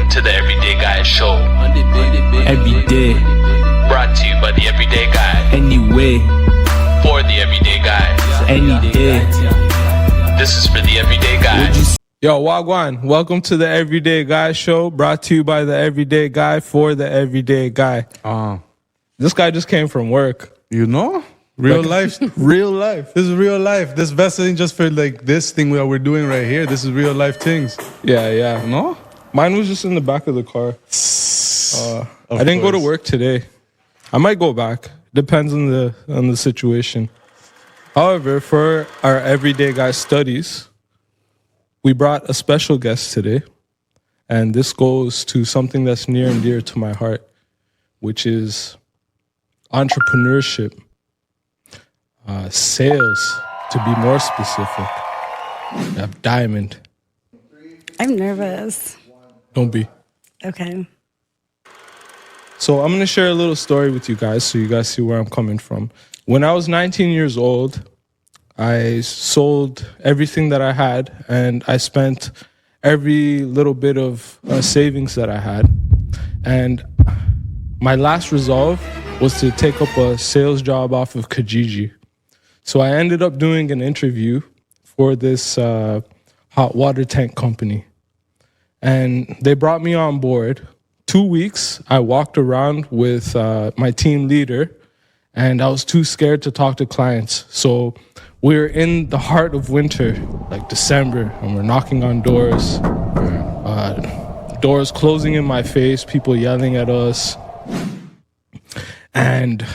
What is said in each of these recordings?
Welcome to the Everyday Guy Show. Every day, Brought to you by the Everyday Guy. anyway, For the Everyday Guy. any day. This is for the Everyday Guy. Yo, Wagwan, welcome to the Everyday Guy Show, brought to you by the Everyday Guy for the Everyday Guy. This guy just came from work. You know? Real life. Real life. This is real life. This vessel ain't just for like this thing that we're doing right here. This is real life things. Yeah. No? Mine was just in the back of the car. I didn't go to work today. I might go back. Depends on the situation. However, for our Everyday Guy studies, we brought a special guest today. And this goes to something that's near and dear to my heart, which is entrepreneurship. Sales, to be more specific. You have Diamond. I'm nervous. Don't be. Okay. So I'm going to share a little story with you guys so you guys see where I'm coming from. When I was 19 years old, I sold everything that I had and I spent every little bit of savings that I had. And my last resolve was to take up a sales job off of Kijiji. So I ended up doing an interview for this hot water tank company. And they brought me on board. 2 weeks, I walked around with my team leader, and I was too scared to talk to clients. So we're in the heart of winter, like December, and we're knocking on doors. Doors closing in my face, people yelling at us. And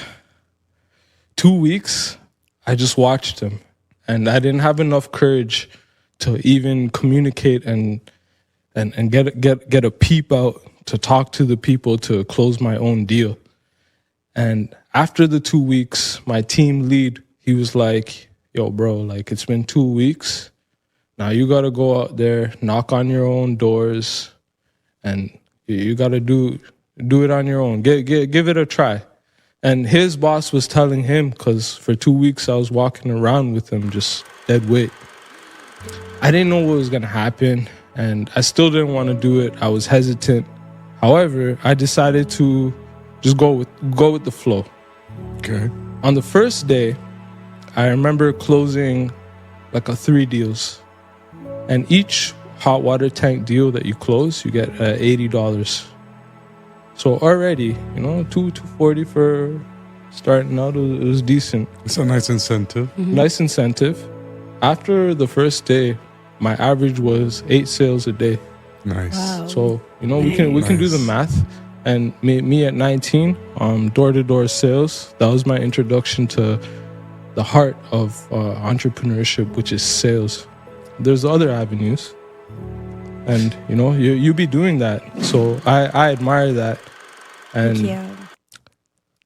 2 weeks, I just watched him, and I didn't have enough courage to even communicate and get a peep out to talk to the people to close my own deal. And after the 2 weeks, my team lead, he was like, "Yo, bro, like it's been 2 weeks. Now you got to go out there, knock on your own doors, and you got to do it on your own. Give it a try." And his boss was telling him, because for 2 weeks I was walking around with him just dead weight. I didn't know what was going to happen, and I still didn't want to do it. I was hesitant. However, I decided to just go with the flow. Okay. On the first day, I remember closing like 3 deals. And each hot water tank deal that you close, you get $80. So already, $240 for starting out, it was decent. It's a nice incentive. Mm-hmm. Nice incentive. After the first day, my average was 8 sales a day. Nice. Wow. So, we can do the math. And me at 19, door-to-door sales, that was my introduction to the heart of entrepreneurship, which is sales. There's other avenues. And, you be doing that. So I admire that. And Thank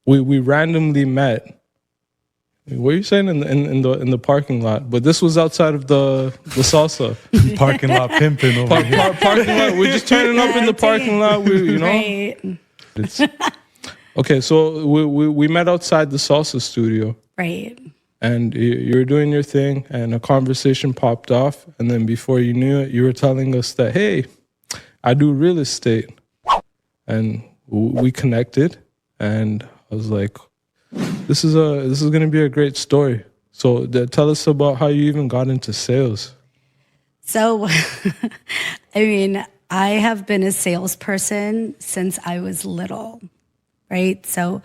you. We randomly met. What are you saying in the parking lot? But this was outside of the salsa. Parking lot pimping over here. Parking lot. We're just turning up in the parking lot. Right. Okay, so we met outside the salsa studio. Right. And you were doing your thing, and a conversation popped off. And then before you knew it, you were telling us that, hey, I do real estate. And we connected, and I was like, this is going to be a great story. So tell us about how you even got into sales. So, I have been a salesperson since I was little, right? So,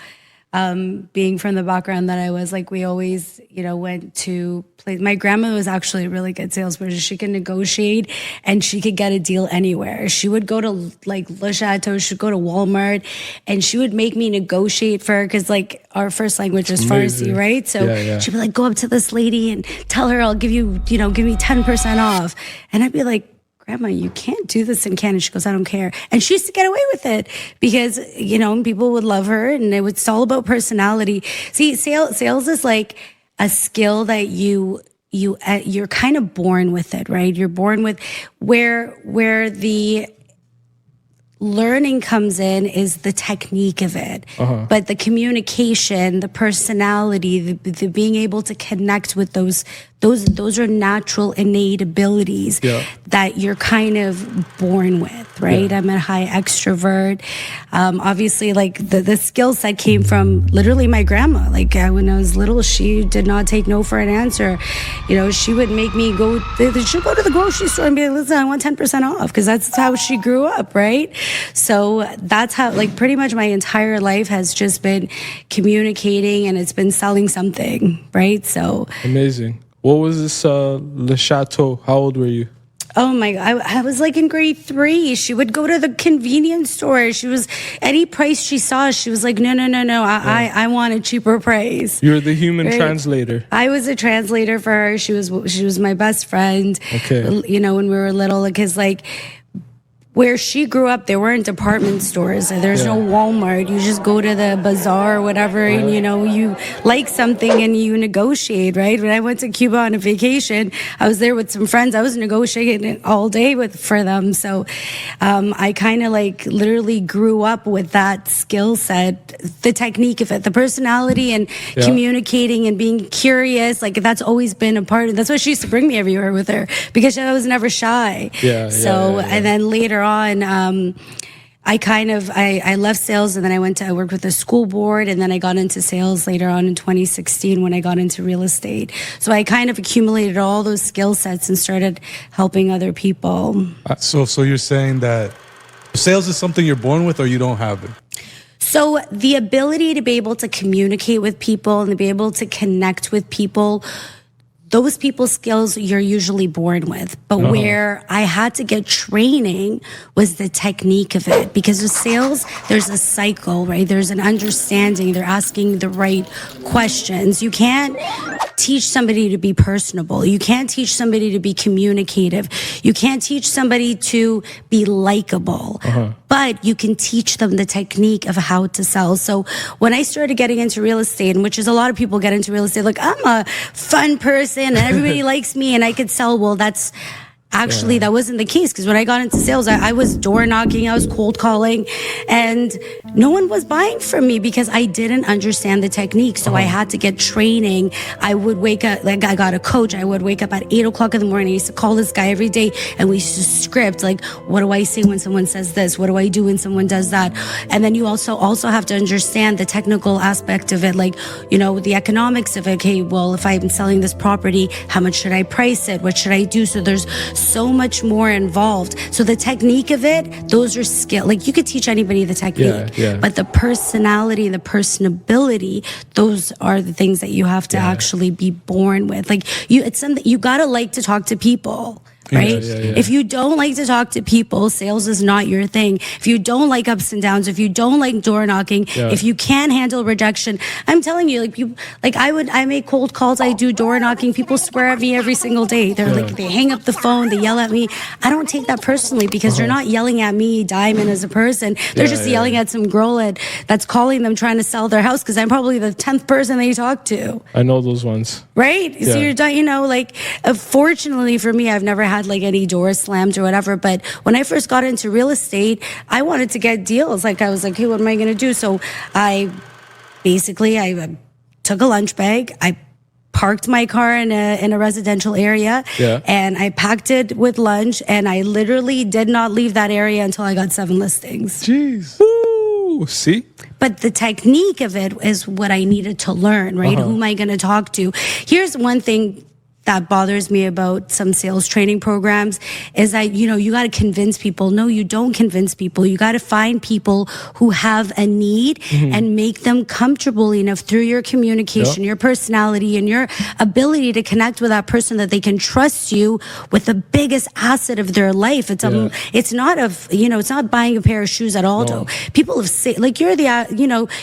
being from the background that I was, like, we always, went to play. My grandma was actually a really good salesperson. She could negotiate and she could get a deal anywhere. She would go to like Le Chateau, she'd go to Walmart, and she would make me negotiate for her because like our first language was Farsi, right? So she'd be like, go up to this lady and tell her I'll give you, give me 10% off. And I'd be like, Grandma, you can't do this in Canada. She goes, I don't care. And she used to get away with it because, people would love her, and it's all about personality. See, sales is like a skill that you're kind of born with it, right? You're born with where the learning comes in is the technique of it, but the communication, the personality, the being able to connect with those those are natural innate abilities that you're kind of born with, right? I'm a high extrovert. Obviously, like the skill set came from literally my grandma. Like when I was little, she did not take no for an answer. You know, she would make me go. She'd go to the grocery store and be like, "Listen, I want 10% off," because that's how she grew up, right? So that's how, like, pretty much my entire life has just been communicating, and it's been selling something, right? So amazing. What was this Le Chateau? How old were you? Oh my God, I was like in grade 3. She would go to the convenience store. She was, any price she saw, she was like, no. I want a cheaper price. You're the human translator. I was a translator for her. She was my best friend. Okay. You know, when we were little, because like, where she grew up, there weren't department stores. There's no Walmart. You just go to the bazaar or whatever, and, you know, you like something and you negotiate, right? When I went to Cuba on a vacation, I was there with some friends. I was negotiating all day for them. So I kind of like literally grew up with that skill set, the technique of it, the personality and communicating and being curious. Like that's always been a part of, that's why she used to bring me everywhere with her, because I was never shy. And then later on, I left sales, and then I worked with the school board, and then I got into sales later on in 2016 when I got into real estate. So I kind of accumulated all those skill sets and started helping other people. So you're saying that sales is something you're born with, or you don't have it? So the ability to be able to communicate with people and to be able to connect with people, those people skills you're usually born with. But where I had to get training was the technique of it. Because with sales, there's a cycle, right? There's an understanding. They're asking the right questions. You can't teach somebody to be personable. You can't teach somebody to be communicative. You can't teach somebody to be likable. But you can teach them the technique of how to sell. So when I started getting into real estate, and which is a lot of people get into real estate, like, I'm a fun person and everybody likes me and I could sell. Well, that's actually, that wasn't the case, because when I got into sales, I was door knocking, I was cold calling, and no one was buying from me because I didn't understand the technique. So I had to get training. I would wake up, like I got a coach. I would wake up at 8 o'clock in the morning. I used to call this guy every day, and we used to script, like, what do I say when someone says this? What do I do when someone does that? And then you also have to understand the technical aspect of it, like, you know, the economics of it. Okay, well, if I'm selling this property, how much should I price it? What should I do? So there's so much more involved. So the technique of it, those are skill. Like, you could teach anybody the technique, but the personality, the personability, those are the things that you have to actually be born with. Like, it's something you gotta like to talk to people. Right? If you don't like to talk to people, sales is not your thing. If you don't like ups and downs, if you don't like door knocking, if you can't handle rejection, I'm telling you, I make cold calls, I do door knocking, people swear at me every single day. They're like, they hang up the phone, they yell at me. I don't take that personally, because they're not yelling at me, Diamond, as a person. They're just yelling at some girl that's calling them trying to sell their house, because I'm probably the 10th person they talk to. I know those ones. Right? So you're done, you know, like, fortunately for me, I've never had like any doors slammed or whatever. But when I first got into real estate, I wanted to get deals. Like, I was like, hey, what am I going to do? So I took a lunch bag. I parked my car in a residential area, and I packed it with lunch, and I literally did not leave that area until I got 7 listings. Jeez. Woo! See? But the technique of it is what I needed to learn, right? Who am I going to talk to? Here's one thing that bothers me about some sales training programs is that, you know, you got to convince people. No, you don't convince people. You got to find people who have a need and make them comfortable enough through your communication, your personality, and your ability to connect with that person that they can trust you with the biggest asset of their life. It's it's not buying a pair of shoes at Aldo. People have said, like, you're the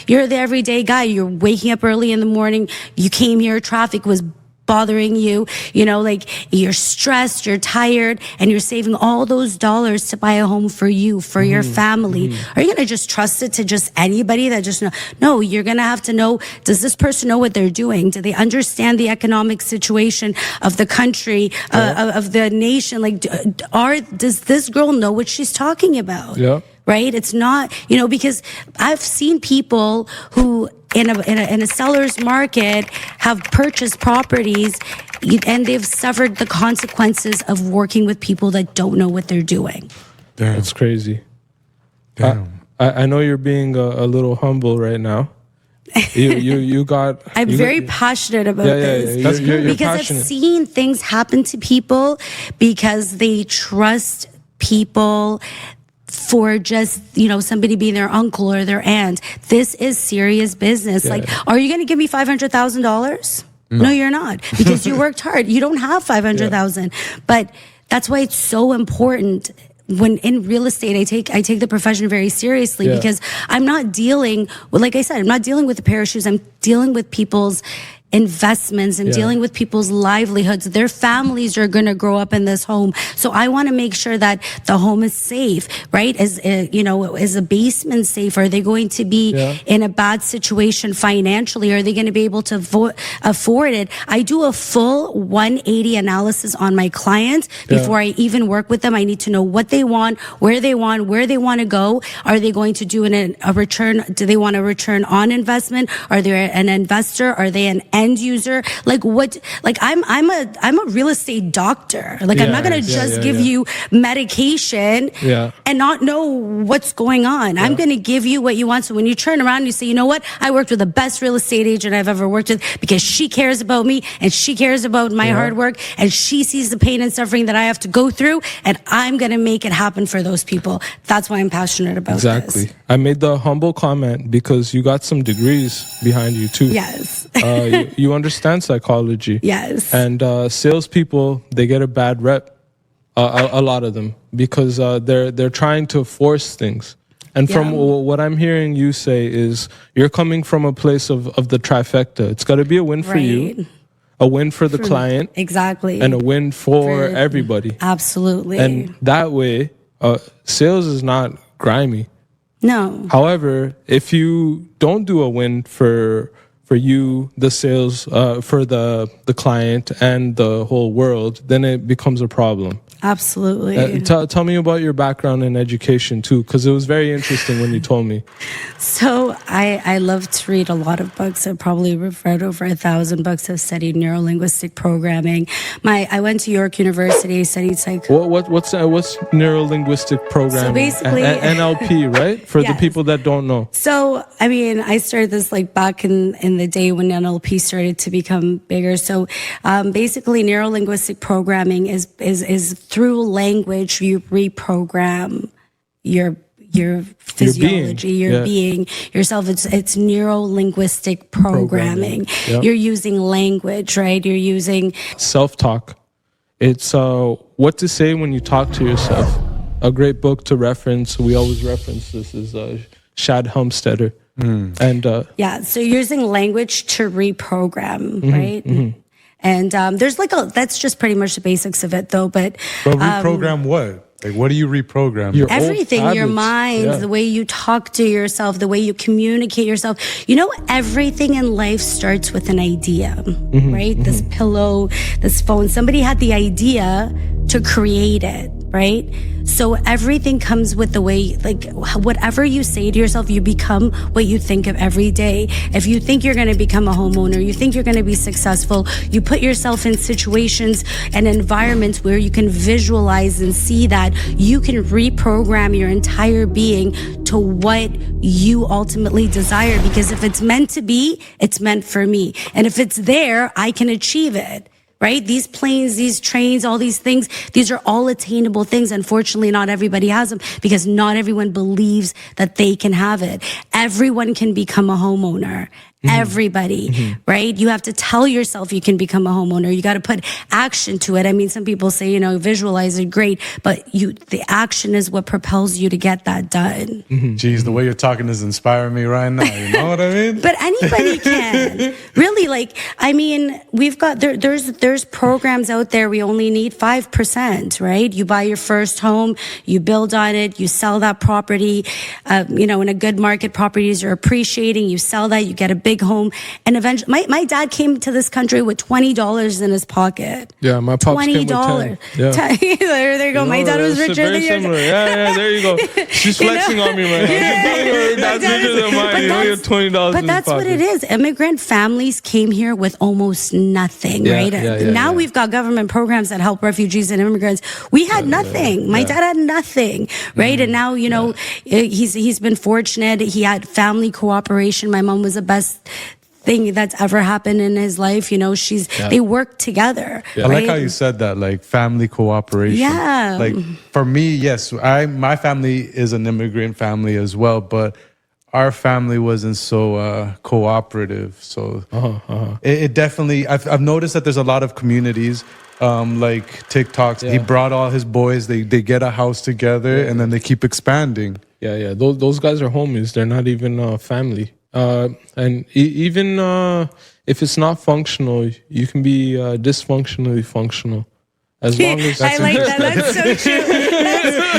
everyday guy. You're waking up early in the morning. You came here, traffic was bothering you, you know, like, you're stressed, you're tired, and you're saving all those dollars to buy a home for you, for your family. Are you going to just trust it to just anybody that just know? No, you're going to have to know, does this person know what they're doing? Do they understand the economic situation of the country, of the nation? Like, does this girl know what she's talking about? Right? It's not, you know, because I've seen people who in a seller's market have purchased properties and they've suffered the consequences of working with people that don't know what they're doing. Damn. It's crazy. Damn. I know you're being a little humble right now. You got. I'm very passionate about this. Yeah. You're Because passionate. I've seen things happen to people because they trust people for just, somebody being their uncle or their aunt. This is serious business. Yeah. Like, are you going to give me $500,000? No, you're not, because you worked hard. You don't have 500,000. But that's why it's so important. When in real estate, I take the profession very seriously, because I'm not dealing with, like I said, I'm not dealing with a pair of shoes. I'm dealing with people's investments and dealing with people's livelihoods. Their families are going to grow up in this home. So I want to make sure that the home is safe, right? Is a basement safe? Are they going to be in a bad situation financially? Are they going to be able to afford it? I do a full 180 analysis on my clients before I even work with them. I need to know what they want, where they want to go. Are they going to do a return? Do they want a return on investment? Are they an investor? Are they an end user? Like what? Like I'm a real estate doctor. Like I'm not going to just give you medication and not know what's going on. I'm going to give you what you want. So when you turn around and you say, you know what? I worked with the best real estate agent I've ever worked with, because she cares about me and she cares about my hard work, and she sees the pain and suffering that I have to go through, and I'm going to make it happen for those people. That's why I'm passionate about this. I made the humble comment because you got some degrees behind you too. Yes. You understand psychology. Yes. And salespeople, they get a bad rep, a lot of them, because they're trying to force things. And from what I'm hearing you say is you're coming from a place of the trifecta. It's got to be a win for you, a win for the client, exactly, and a win for everybody. Absolutely. And that way, sales is not grimy. No. However, if you don't do a win for you, the sales, for the client and the whole world, then it becomes a problem. Absolutely. Tell me about your background in education too, because it was very interesting when you told me. So I love to read a lot of books. I've probably read over 1,000 books. I've studied neurolinguistic programming. I went to York University, studied What's neurolinguistic programming? So basically, NLP, right? For the people that don't know. So I started this like back in the day when NLP started to become bigger. So basically, neurolinguistic programming is through language you reprogram your physiology, your being, yourself. It's neuro-linguistic programming. Yep. You're using language, right? You're using self-talk. It's what to say when you talk to yourself. A great book to reference. We always reference this is Shad Helmstetter. And so you're using language to reprogram, right? Mm-hmm. And there's that's just pretty much the basics of it, though. But reprogram what? Like, what do you reprogram? Everything, your mind, the way you talk to yourself, the way you communicate yourself. Everything in life starts with an idea, right? Mm-hmm. This pillow, this phone. Somebody had the idea to create it, right? So everything comes with the way, like whatever you say to yourself, you become what you think of every day. If you think you're going to become a homeowner, you think you're going to be successful, you put yourself in situations and environments where you can visualize and see that you can reprogram your entire being to what you ultimately desire. Because if it's meant to be, it's meant for me. And if it's there, I can achieve it. Right? These planes, these trains, all these things, these are all attainable things. Unfortunately, not everybody has them because not everyone believes that they can have it. Everyone can become a homeowner. Everybody, right? You have to tell yourself you can become a homeowner. You got to put action to it. I mean, some people say, visualize it, great, but the action is what propels you to get that done. Geez, the way you're talking is inspiring me right now. You know what I mean? But anybody can. Really, we've got, there's programs out there. We only need 5%, right? You buy your first home, you build on it, you sell that property. In a good market, properties are appreciating. You sell that, you get a big home. And eventually, my dad came to this country with $20 in his pocket. Yeah, my pops came with $20. 10. Yeah. There you go. My dad was richer than yours. Yeah, there you go. She's flexing on me right now. That's richer than mine. You only have $20 But that's what it is. Immigrant families came here with almost nothing, right? Now we've got government programs that help refugees and immigrants. We had nothing. My dad had nothing, right? And now, you know, he's been fortunate. He had family cooperation. My mom was the best thing that's ever happened in his life. You know, they work together. I like how you said that, like family cooperation. Yeah. Like for me, yes, my family is an immigrant family as well, but our family wasn't so cooperative. So it definitely, I've noticed that there's a lot of communities like TikToks. He brought all his boys, they get a house together and then they keep expanding. Yeah. Those guys are homies. They're not even family. And even if it's not functional, you can be dysfunctionally functional. As long as I like that. That's so true.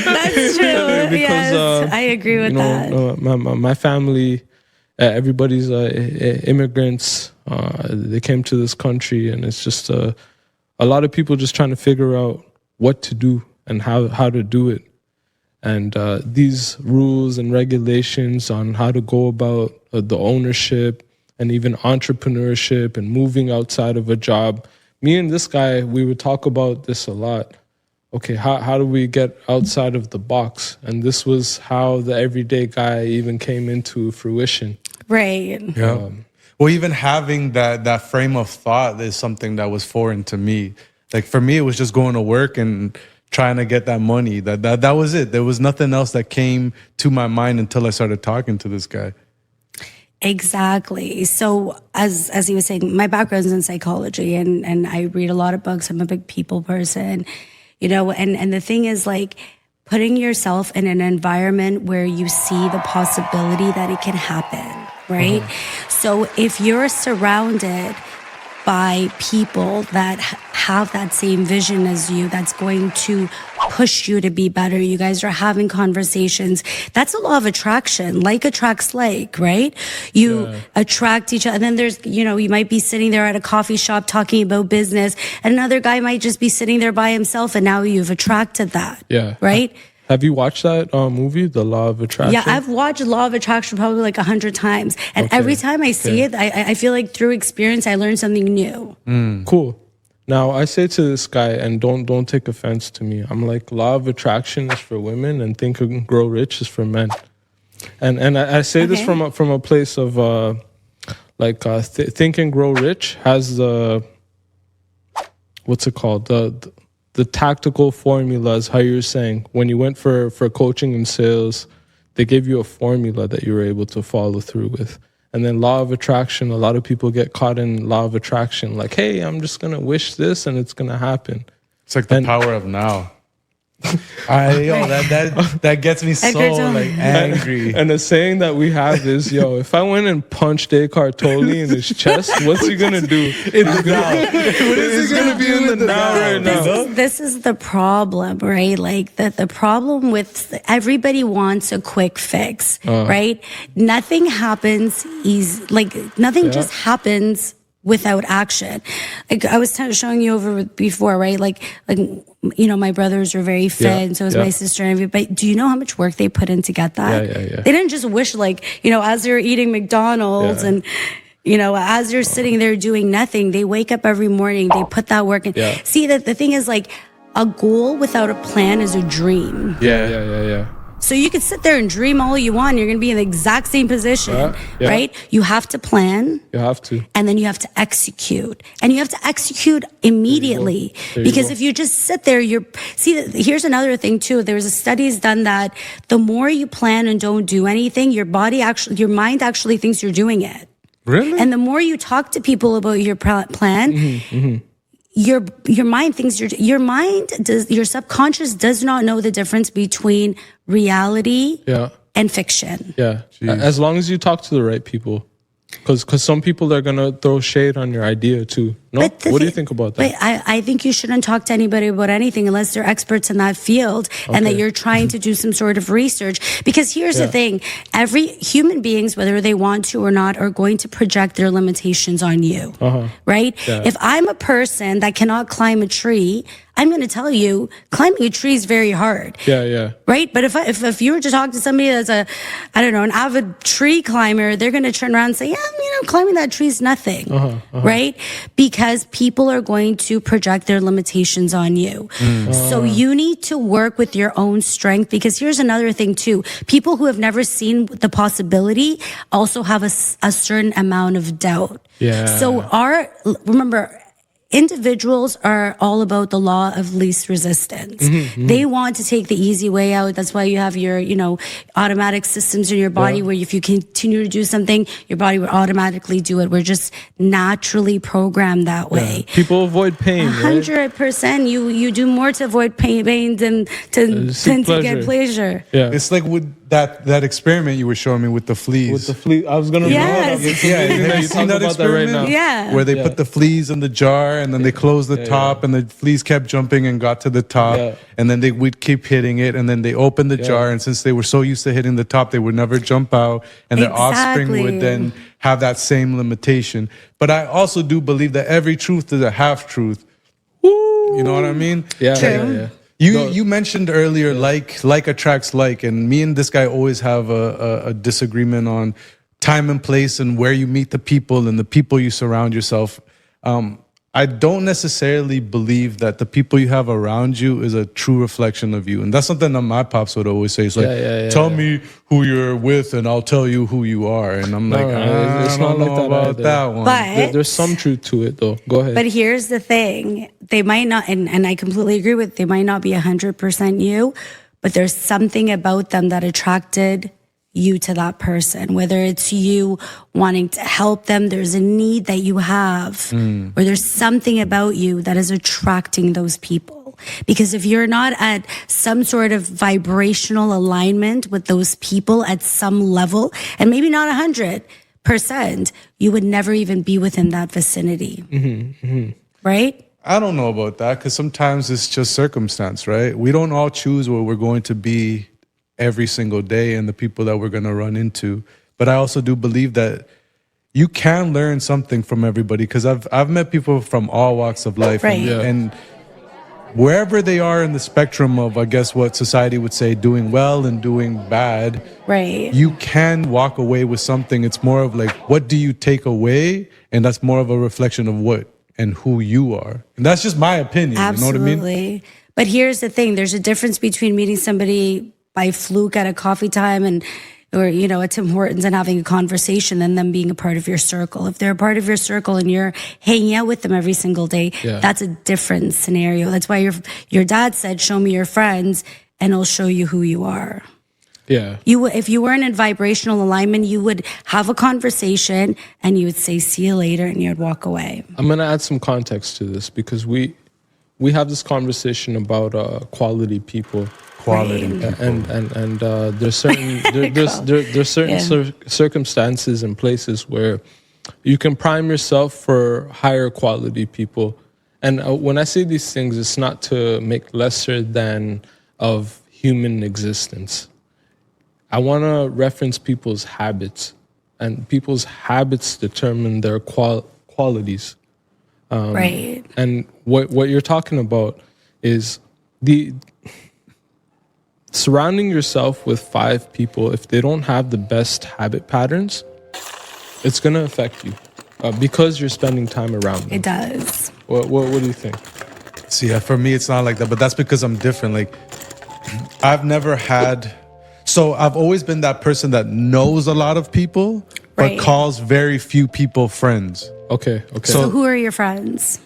That's true. Because, yes, I agree with that. My family, everybody's immigrants. They came to this country, and it's just a lot of people just trying to figure out what to do and how to do it. And these rules and regulations on how to go about the ownership and even entrepreneurship and moving outside of a job. Me and this guy, we would talk about this a lot. Okay, how do we get outside of the box? And this was how the everyday guy even came into fruition. Right. Yeah. Well, even having that frame of thought is something that was foreign to me. Like for me, it was just going to work and trying to get that money. That was it. There was nothing else that came to my mind until I started talking to this guy. Exactly. So as he was saying, my background is in psychology and I read a lot of books. I'm a big people person, you know, and the thing is like putting yourself in an environment where you see the possibility that it can happen, right? So if you're surrounded by people that have that same vision as you, that's going to push you to be better. You guys are having conversations. That's a law of attraction. Like attracts like, right? You attract each other. And then there's, you know, you might be sitting there at a coffee shop talking about business. And another guy might just be sitting there by himself. And now you've attracted that. Yeah. Right? Have you watched that movie, The Law of Attraction? Yeah, I've watched Law of Attraction probably like 100 times. And every time I see it, I feel like through experience, I learn something new. Cool. Now, I say to this guy, and don't take offense to me, I'm like, Law of Attraction is for women and Think and Grow Rich is for men. And I say this from a place of Think and Grow Rich has the, what's it called? The tactical formulas, how you're saying, when you went for coaching and sales, they gave you a formula that you were able to follow through with. And then Law of Attraction, a lot of people get caught in Law of Attraction, like, hey, I'm just going to wish this and it's going to happen. It's like the power of now. That gets me so like angry. And the saying that we have is, yo, if I went and punched Eckhart Tolle in his chest, what's he gonna do? He's gonna be in the now right now. This is the problem, right? Like the problem with everybody wants a quick fix, right? Nothing happens easy. Like nothing just happens without action. Like I was showing you over before, right? Like you know, my brothers are very fit, and so is my sister and everybody. Do you know how much work they put in to get that? They didn't just wish, like, you know, as they're eating McDonald's and, you know, as they're sitting there doing nothing, they wake up every morning, they put that work in. See, that the thing is, like, a goal without a plan is a dream. So you can sit there and dream all you want. You're going to be in the exact same position, right? You have to plan. You have to. And then you have to execute. And you have to execute immediately. Because if you just sit there, here's another thing too. There's a studies done that the more you plan and don't do anything, your mind actually thinks you're doing it. Really? And the more you talk to people about your plan, your mind thinks your subconscious does not know the difference between reality and fiction. As long as you talk to the right people, because some people are gonna throw shade on your idea too. No? But What do you think about that? But I think you shouldn't talk to anybody about anything unless they're experts in that field and that you're trying to do some sort of research. Because here's the thing, every human beings, whether they want to or not, are going to project their limitations on you, right? Yeah. If I'm a person that cannot climb a tree, I'm going to tell you, climbing a tree is very hard. Yeah. Right? But if you were to talk to somebody that's an avid tree climber, they're going to turn around and say, yeah, climbing that tree is nothing. Right? Because people are going to project their limitations on you. So you need to work with your own strength, because here's another thing too. People who have never seen the possibility also have a certain amount of doubt. Yeah. So remember, individuals are all about the law of least resistance. They want to take the easy way out. That's why you have your, automatic systems in your body where if you continue to do something, your body will automatically do it. We're just naturally programmed that way. People avoid pain, right? 100%. You do more to avoid pain than to get pleasure. Yeah. It's like with that experiment you were showing me with the fleas. With the flea, I was gonna. Yes. Have you seen that about that right now. experiment? Yeah. Where they put the fleas in the jar and then they closed the top and the fleas kept jumping and got to the top and then they would keep hitting it and then they opened the jar, and since they were so used to hitting the top, they would never jump out, and their offspring would then have that same limitation. But I also do believe that every truth is a half truth. You know what I mean? Yeah. You mentioned earlier, like attracts like, and me and this guy always have a disagreement on time and place and where you meet the people and the people you surround yourself. I don't necessarily believe that the people you have around you is a true reflection of you. And that's something that my pops would always say. It's like, tell me who you're with and I'll tell you who you are. And I'm like, it's not like that about either. that one. But There's some truth to it, though. Go ahead. But here's the thing. They might not, and I completely agree with, they might not be 100% you, but there's something about them that attracted you to that person, whether it's you wanting to help them, there's a need that you have, or there's something about you that is attracting those people. Because if you're not at some sort of vibrational alignment with those people at some level, and maybe not 100%, you would never even be within that vicinity. Right? I don't know about that, because sometimes it's just circumstance, right? We don't all choose where we're going to be every single day and the people that we're going to run into. But I also do believe that you can learn something from everybody, because I've met people from all walks of life, Right. and wherever they are in the spectrum of, I guess, what society would say doing well and doing bad, Right. you can walk away with something. It's more of like, what do you take away? And that's more of a reflection of what and who you are. And that's just my opinion. Absolutely. You know what I mean? But here's the thing. There's a difference between meeting somebody by fluke at a coffee time or at Tim Hortons and having a conversation, and them being a part of your circle. If they're a part of your circle and you're hanging out with them every single day, that's a different scenario. That's why your dad said, show me your friends and I'll show you who you are. Yeah. If you weren't in vibrational alignment, you would have a conversation and you would say, see you later, and you'd walk away. I'm going to add some context to this, because we have this conversation about quality people. Quality. Right. And there's certain there's certain circumstances and places where you can prime yourself for higher quality people. And when I say these things, it's not to make lesser than of human existence. I want to reference people's habits, and people's habits determine their qualities. Right. And what you're talking about is the surrounding yourself with 5 people. If they don't have the best habit patterns, it's going to affect you because you're spending time around them. It does. What do you think? See, for me, it's not like that, but that's because I'm different. Like, I've always been that person that knows a lot of people, but Right. calls very few people friends. Okay. So who are your friends?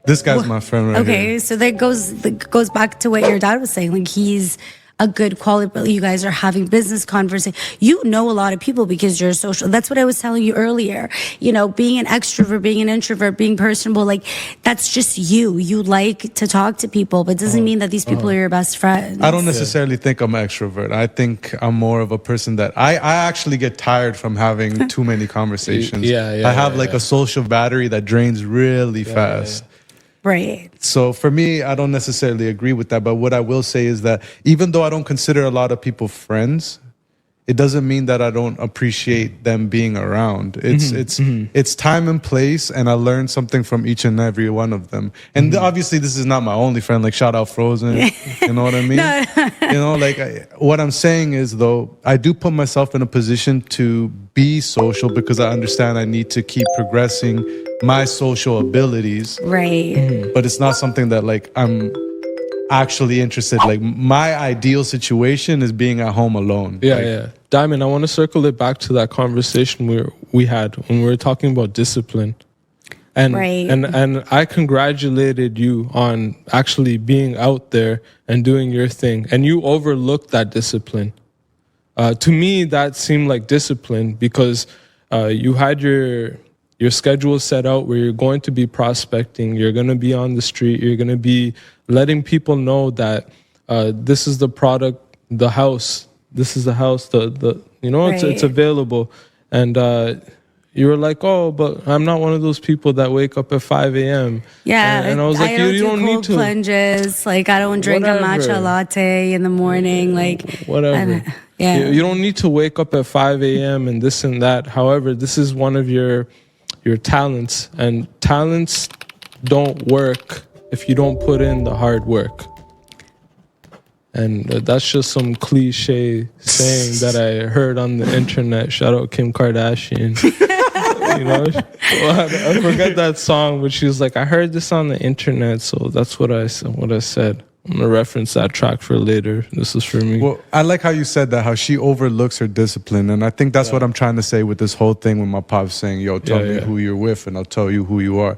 This guy's my friend right here. Okay, so that goes back to what your dad was saying. Like, he's a good quality, you guys are having business conversation. You know a lot of people because you're social. That's what I was telling you earlier. You know, being an extrovert, being an introvert, being personable, like that's just you. You like to talk to people, but it doesn't mean that these people are your best friends. I don't necessarily think I'm an extrovert. I think I'm more of a person that I actually get tired from having too many conversations. I have like a social battery that drains really fast. Right. So for me, I don't necessarily agree with that. But what I will say is that even though I don't consider a lot of people friends, it doesn't mean that I don't appreciate them being around. It's time and place, and I learned something from each and every one of them. And obviously, this is not my only friend. Like shout out Frozen, you know what I mean? You know, like what I'm saying is though, I do put myself in a position to be social because I understand I need to keep progressing my social abilities. Right. But it's not something that like I'm actually interested. Like my ideal situation is being at home alone. Diamond, I want to circle it back to that conversation we had when we were talking about discipline. And and I congratulated you on actually being out there and doing your thing. And you overlooked that discipline. To me, that seemed like discipline because you had your schedule set out where you're going to be prospecting, you're going to be on the street, you're going to be letting people know that this is the product, the house, this is the house, the you know, it's available. And you were like, oh, but I'm not one of those people that wake up at 5 a.m. Yeah, and I was like, you don't need to. Plunges. Like, I don't drink a matcha latte in the morning. Like, whatever. You don't need to wake up at 5 a.m. and this and that. However, this is one of your talents, and talents don't work if you don't put in the hard work. And that's just some cliche saying that I heard on the internet. Shout out Kim Kardashian. You know, I forget that song, but she was like, I heard this on the internet, so that's what I said. I'm gonna reference that track for later. This is for me. Well, I like how you said that, how she overlooks her discipline. And I think that's what I'm trying to say with this whole thing with my pops saying, yo, tell me who you're with and I'll tell you who you are.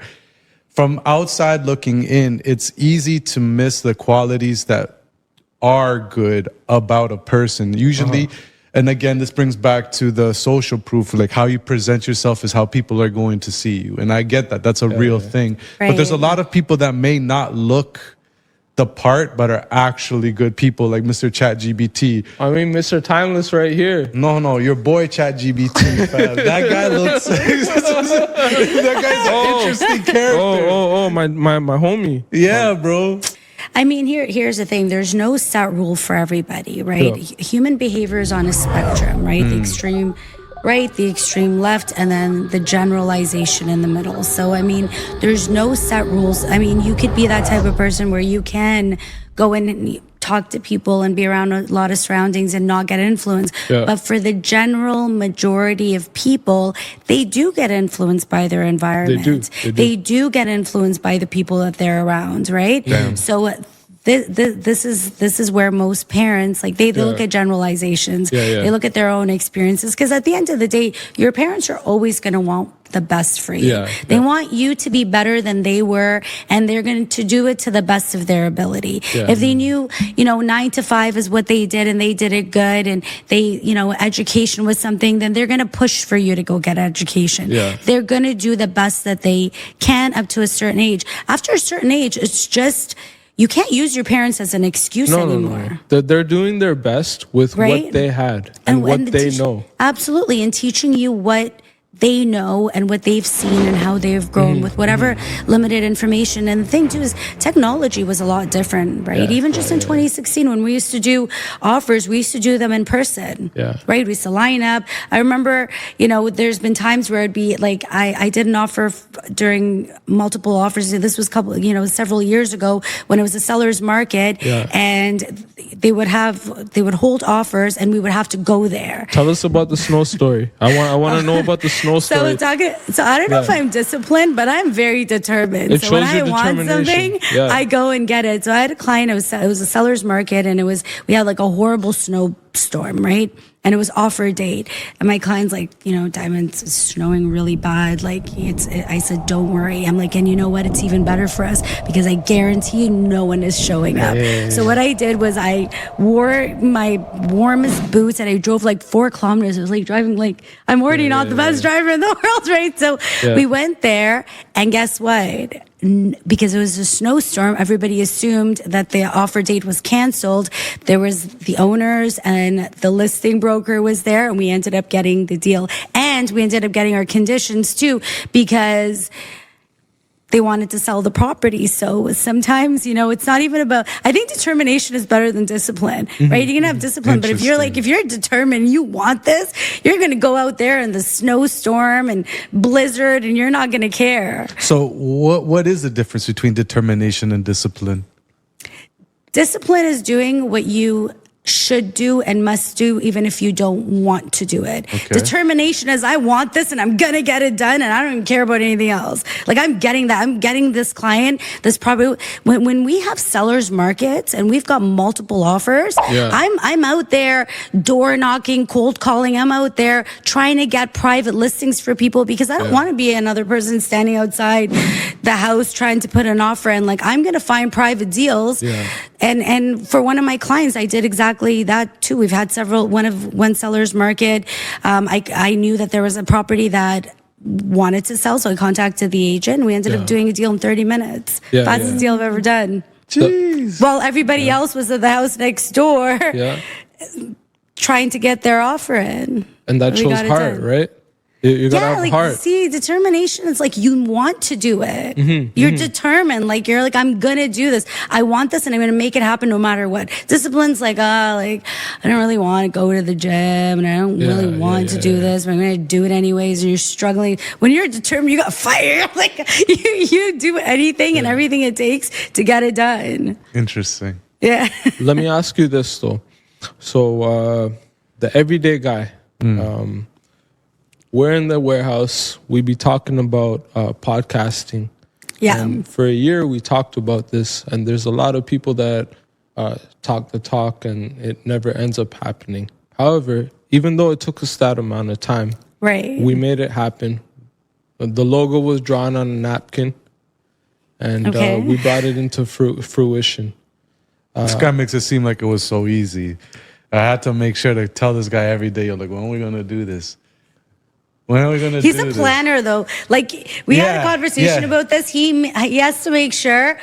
From outside looking in, it's easy to miss the qualities that are good about a person. Usually, and again, this brings back to the social proof, like how you present yourself is how people are going to see you. And I get that. That's a real thing. But there's a lot of people that may not look the part, but are actually good people, like Mr. ChatGPT. I mean, Mr. Timeless right here. No, your boy ChatGPT, fam. That guy looks... that guy's an interesting character. My homie. Yeah, bro. I mean, here's the thing. There's no set rule for everybody, right? Yeah. Human behavior is on a spectrum, right? The extreme right, the extreme left, and then the generalization in the middle. So, I mean, there's no set rules. I mean, you could be that type of person where you can go in and talk to people and be around a lot of surroundings and not get influenced. Yeah. But for the general majority of people, they do get influenced by their environment. They do get influenced by the people that they're around, right? Damn. So this is where most parents, like they look at generalizations. They look at their own experiences, because at the end of the day, your parents are always going to want the best for you. They want you to be better than they were, and they're going to do it to the best of their ability. If they knew, 9 to 5 is what they did and they did it good, and they, education was something, then they're going to push for you to go get education. They're going to do the best that they can up to a certain age. After a certain age, it's just, you can't use your parents as an excuse anymore. No. They're doing their best with what they had and what they know. Absolutely. And teaching you what they know and what they've seen and how they've grown with whatever limited information. And the thing too is technology was a lot different, right? Even just in 2016, when we used to do offers, we used to do them in person, right? We used to line up. I remember, there's been times where it'd be like, I did an offer during multiple offers. This was several years ago when it was a seller's market, and they would hold offers and we would have to go there. Tell us about the snow story. I want to know about the snow story. So I don't know if I'm disciplined, but I'm very determined. It so when I want determination. something, I go and get it. So I had a client, it was a seller's market, and we had like a horrible snow snowstorm, right? And it was offer date. And my client's like, Diamond's snowing really bad. Like I said, don't worry. I'm like, and you know what? It's even better for us because I guarantee you no one is showing up. So what I did was I wore my warmest boots and I drove like 4 kilometers. It was like driving like, I'm already not the best driver in the world, right? So we went there and guess what? Because it was a snowstorm, everybody assumed that the offer date was canceled. There was the owners and the listing broker was there, and we ended up getting the deal. And we ended up getting our conditions too, because they wanted to sell the property. So sometimes, it's not even about, I think determination is better than discipline, right? You can have discipline, but if you're determined, you want this, you're going to go out there in the snowstorm and blizzard and you're not going to care. So what is the difference between determination and discipline? Discipline is doing what you should do and must do even if you don't want to do it. Okay. Determination is I want this and I'm gonna get it done and I don't even care about anything else. Like I'm getting that. I'm getting this client. This probably when we have sellers markets and we've got multiple offers, I'm out there door knocking, cold calling. I'm out there trying to get private listings for people because I don't want to be another person standing outside the house trying to put an offer in. Like I'm gonna find private deals. And for one of my clients, I did exactly that too. We've had one seller's market. I knew that there was a property that wanted to sell, so I contacted the agent. We ended up doing a deal in 30 minutes. That's the deal I've ever done. Jeez. While everybody else was at the house next door trying to get their offer in. And that shows heart, right? You gotta have heart. See, determination is like you want to do it. You're determined. Like you're like, I'm gonna do this. I want this, and I'm gonna make it happen no matter what. Discipline's like, I don't really want to go to the gym, and I don't really want to do this, but I'm gonna do it anyways. And you're struggling. When you're determined, you got fire. Like you do anything and everything it takes to get it done. Interesting. Yeah. Let me ask you this though. So the everyday guy. We're in the warehouse. We be talking about podcasting. Yeah. And for a year, we talked about this. And there's a lot of people that talk the talk and it never ends up happening. However, even though it took us that amount of time, we made it happen. The logo was drawn on a napkin. And we brought it into fruition. This guy makes it seem like it was so easy. I had to make sure to tell this guy every day, like, when are we going to do this? When are we going to do this? He's a planner, though. Like, we had a conversation about this. He has to make sure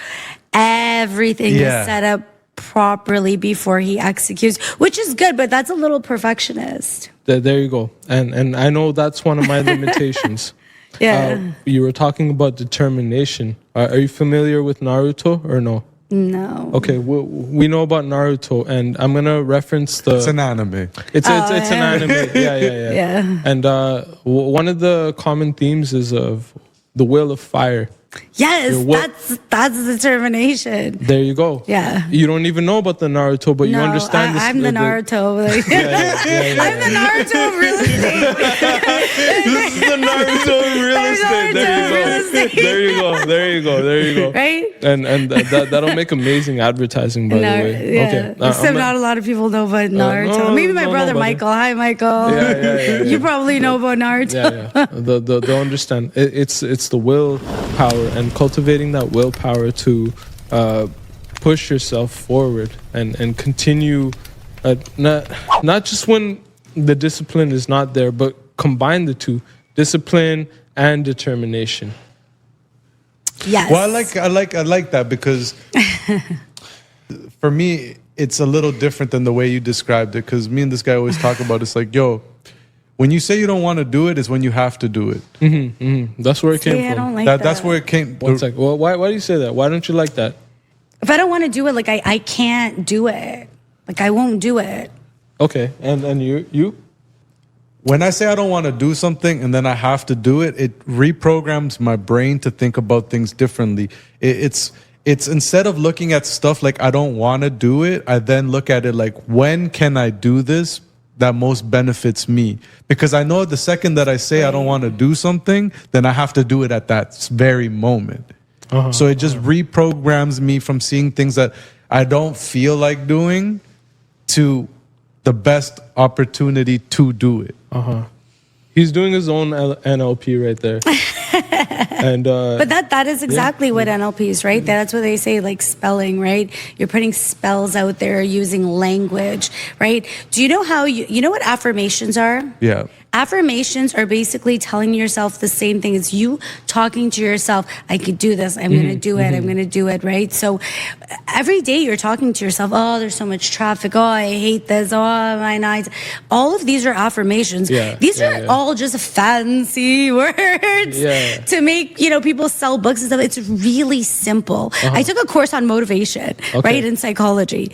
everything is set up properly before he executes, which is good, but that's a little perfectionist. There you go. And I know that's one of my limitations. You were talking about determination. Are you familiar with Naruto or no? No. Okay, we know about Naruto, and I'm gonna reference the. It's an anime. It's an anime. Yeah. And one of the common themes is of the will of fire. Yes, that's determination. There you go. Yeah. You don't even know about the Naruto, but you understand this. I'm the Naruto. I'm the Naruto of real estate. This is the Naruto of real estate. There you go. Right? And that'll make amazing advertising, by the way. Yeah. Okay. Except not a lot of people know about Naruto. Maybe my brother Michael. Hi, Michael. Yeah. You probably know about Naruto. Yeah. They'll understand. It's the willpower and cultivating that willpower to push yourself forward and continue. Not just when the discipline is not there, but combine the two, discipline and determination. Yes. Well, I like that because for me, it's a little different than the way you described it. Because me and this guy always talk about it's like, yo, when you say you don't want to do it, is when you have to do it. That's where it came from. I don't like that. That's where it came. One second. Well, why do you say that? Why don't you like that? If I don't want to do it, like I can't do it. Like I won't do it. Okay, and you? When I say I don't want to do something and then I have to do it, it reprograms my brain to think about things differently. It's instead of looking at stuff like I don't want to do it, I then look at it like, when can I do this that most benefits me? Because I know the second that I say I don't want to do something, then I have to do it at that very moment. So it just reprograms me from seeing things that I don't feel like doing to the best opportunity to do it. He's doing his own NLP right there. And But that is exactly what NLP is, right? That's what they say, like spelling, right? You're putting spells out there using language, right? Do you know how you know what affirmations are? Yeah. Affirmations are basically telling yourself the same thing. It's you talking to yourself, I could do this, I'm going to do it, I'm going to do it, right? So every day you're talking to yourself, oh, there's so much traffic, oh, I hate this, oh, my nights. All of these are affirmations. These are all just fancy words to make, people sell books and stuff. It's really simple. I took a course on motivation, right, in psychology.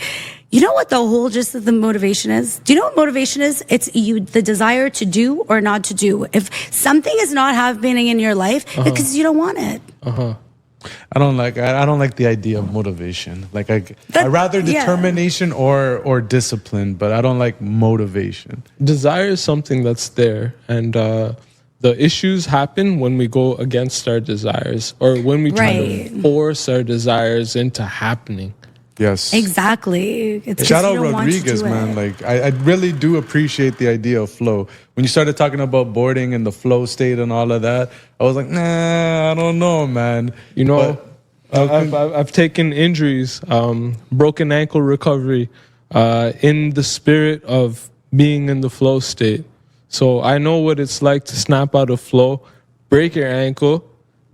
You know what the whole gist of the motivation is? Do you know what motivation is? It's the desire to do or not to do. If something is not happening in your life, it's because you don't want it. I don't like the idea of motivation. Like I rather determination or discipline, but I don't like motivation. desire is something that's there, and the issues happen when we go against our desires, or when we try to force our desires into happening. Yes. Exactly. It's Shout out you don't want to Rodriguez, do man. it. Like I really do appreciate the idea of flow. When you started talking about boarding and the flow state and all of that, I was like, nah, I don't know, man. I've taken injuries, broken ankle recovery, in the spirit of being in the flow state. So I know what it's like to snap out of flow, break your ankle,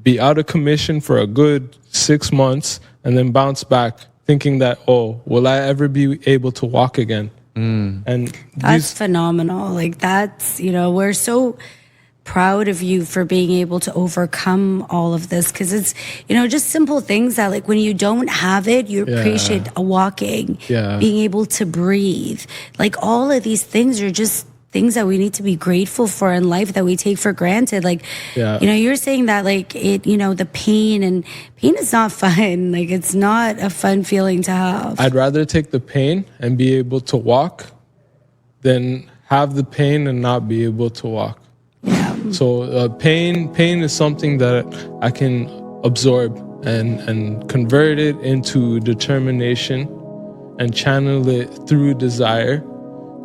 be out of commission for a good 6 months, and then bounce back, thinking that, oh, will I ever be able to walk again? And That's phenomenal. Like that's, we're so proud of you for being able to overcome all of this, because it's, just simple things that, like, when you don't have it, you appreciate walking, being able to breathe. Like all of these things are just things that we need to be grateful for in life that we take for granted. Like, you're saying that, like, the pain is not fun. Like, it's not a fun feeling to have. I'd rather take the pain and be able to walk than have the pain and not be able to walk. So pain is something that I can absorb and convert it into determination and channel it through desire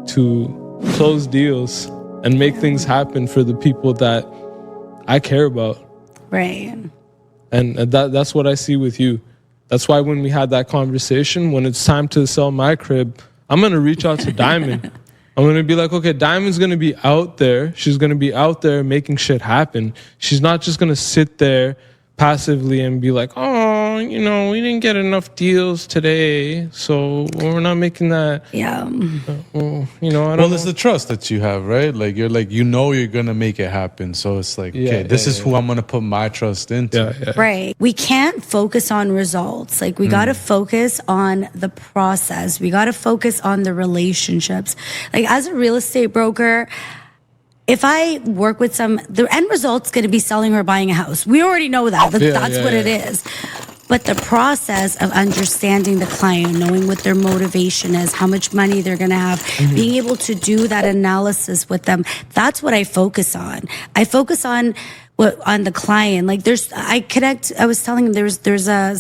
to close deals and make things happen for the people that I care about. Right. And that's what I see with you. That's why when we had that conversation, when it's time to sell my crib, I'm going to reach out to Diamond. I'm going to be like, okay, Diamond's going to be out there. She's going to be out there making shit happen. She's not just going to sit there passively and be like, oh, we didn't get enough deals today, so we're not making that. Yeah. I don't know. Well, it's the trust that you have, right? Like you're gonna make it happen. So it's like, okay, this is who I'm gonna put my trust into. Right. We can't focus on results. Like, we got to focus on the process. We got to focus on the relationships. Like, as a real estate broker, if I work with the end result's going to be selling or buying a house. We already know that. That's what it is. But the process of understanding the client, knowing what their motivation is, how much money they're going to have, being able to do that analysis with them, that's what I focus on. I focus on the client. Like, I was telling him there's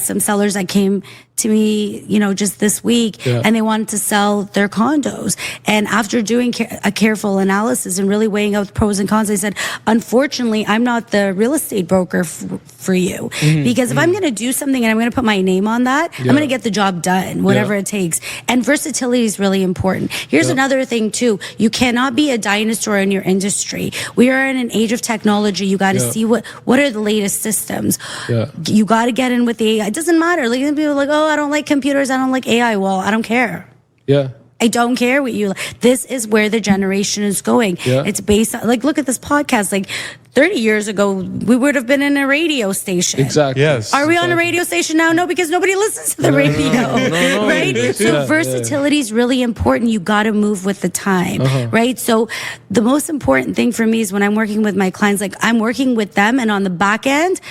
some sellers that came to me, just this week, and they wanted to sell their condos. And after doing a careful analysis and really weighing out the pros and cons, they said, unfortunately, I'm not the real estate broker for you. Because if I'm going to do something and I'm going to put my name on that, I'm going to get the job done, whatever it takes. And versatility is really important. Here's another thing too. You cannot be a dinosaur in your industry. We are in an age of technology. You got to see what are the latest systems. You got to get in with the AI. It doesn't matter. Like, people are like, oh, I don't like computers, I don't like AI. Well, I don't care. I don't care what you like. This is where the generation is going. It's based on, like, look at this podcast. Like, 30 years ago, we would have been in a radio station. Exactly. Yes. Are we on a radio station now? No, because nobody listens to the radio. Right? So versatility is really important. You got to move with the time. Right? So the most important thing for me is when I'm working with my clients, like, I'm working with them, and on the back end,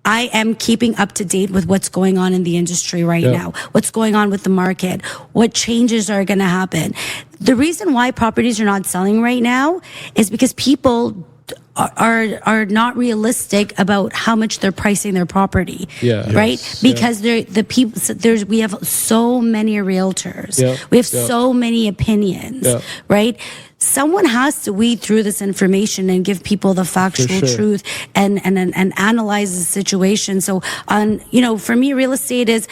I am keeping up to date with what's going on in the industry right now, what's going on with the market, what changes are going to happen. The reason why properties are not selling right now is because people are not realistic about how much they're pricing their property. Yeah. Right? Yes. Because the people we have so many realtors. Yeah. We have Yeah. so many opinions. Yeah. Right? Someone has to weed through this information and give people the factual sure. truth and analyze the situation. So for me, real estate is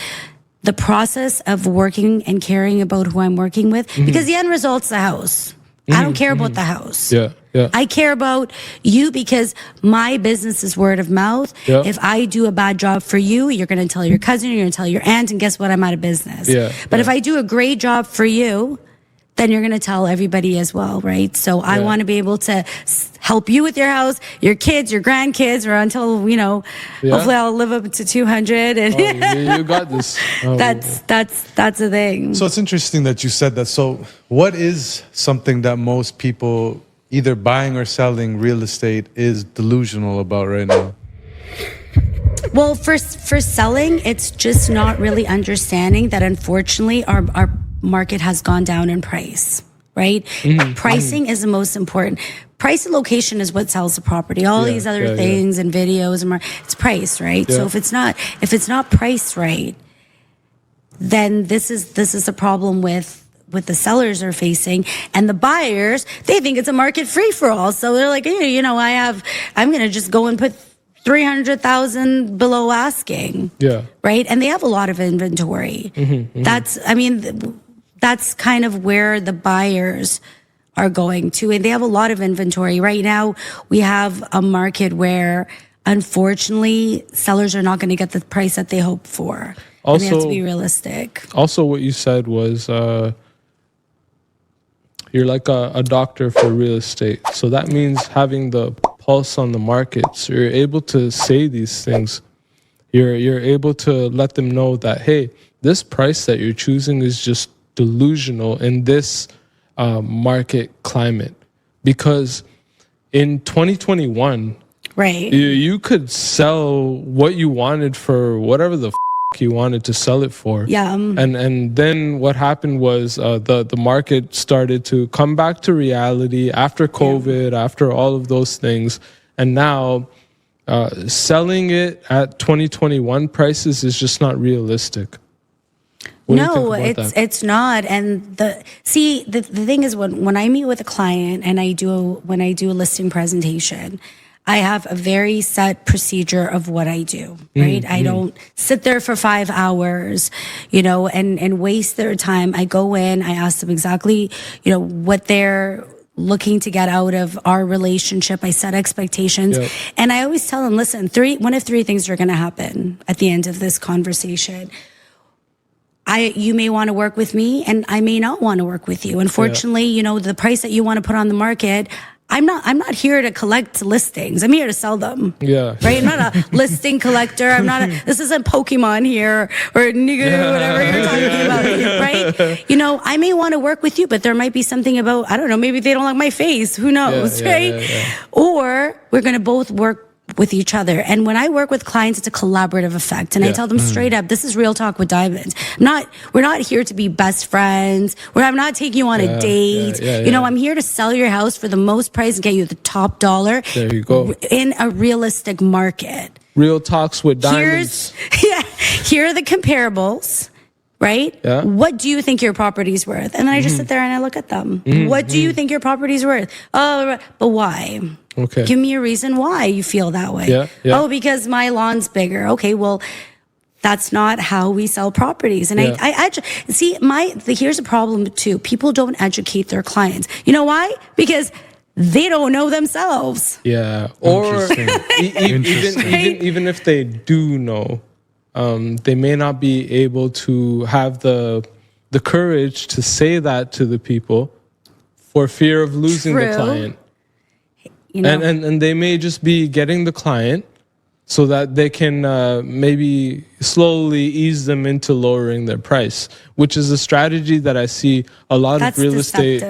the process of working and caring about who I'm working with, because the end result's the house. I don't care about the house. Yeah. Yeah. I care about you because my business is word of mouth. Yeah. If I do a bad job for you, you're going to tell your cousin, you're going to tell your aunt, and guess what? I'm out of business. Yeah. But Yeah. if I do a great job for you, then you're going to tell everybody as well, right? So I want to be able to help you with your house, your kids, your grandkids, or until, hopefully I'll live up to 200. And You got this. that's the thing. So it's interesting that you said that. So what is something that most people either buying or selling real estate is delusional about right now? Well, for selling, it's just not really understanding that unfortunately our market has gone down in price, right? Pricing is the most important. Price and location is what sells the property. All these other things and videos and it's price, right? Yeah. So if it's not priced right, then this is a problem with the sellers are facing, and the buyers, they think it's a market free for all. So they're like, hey, I'm going to just go and put 300,000 below asking. Yeah. Right. And they have a lot of inventory. That's kind of where the buyers are going to. And they have a lot of inventory. Right now, we have a market where, unfortunately, sellers are not going to get the price that they hope for. And they have to be realistic. Also, what you said was you're like a doctor for real estate. So that means having the pulse on the market. So you're able to say these things. You're able to let them know that, hey, this price that you're choosing is just delusional in this market climate. Because in 2021, right, you could sell what you wanted for whatever the you wanted to sell it for. Yeah. And then what happened was the market started to come back to reality after COVID, after all of those things. And now selling it at 2021 prices is just not realistic. What do you think about that? It's not. And the thing is, when I meet with a client and when I do a listing presentation, I have a very set procedure of what I do, right? I don't sit there for 5 hours, and waste their time. I go in, I ask them exactly, what they're looking to get out of our relationship. I set expectations. Yep. And I always tell them, listen, one of three things are going to happen at the end of this conversation. You may want to work with me and I may not want to work with you. Unfortunately, the price that you want to put on the market, I'm not here to collect listings. I'm here to sell them. Yeah. Right? I'm not a listing collector. This isn't Pokemon here or Nigga, whatever you're talking about, right? I may want to work with you, but there might be something about, I don't know, maybe they don't like my face. Who knows, right? Yeah. Or we're going to both work with each other. And when I work with clients, it's a collaborative effect. And I tell them straight up, this is real talk with diamonds. We're not here to be best friends. I'm not taking you on a date. I'm here to sell your house for the most price and get you the top dollar. There you go. In a realistic market. Real talks with diamonds. Here are the comparables. Right? Yeah. What do you think your property's worth? And then I just sit there and I look at them. What do you think your property's worth? Oh, but why? Okay. Give me a reason why you feel that way. Yeah. Oh, because my lawn's bigger. Okay, well, that's not how we sell properties. And here's a problem too. People don't educate their clients. You know why? Because they don't know themselves. Yeah. Or even if they do know, they may not be able to have the courage to say that to the people for fear of losing the client. And they may just be getting the client so that they can maybe slowly ease them into lowering their price, which is a strategy that I see a lot of real estate.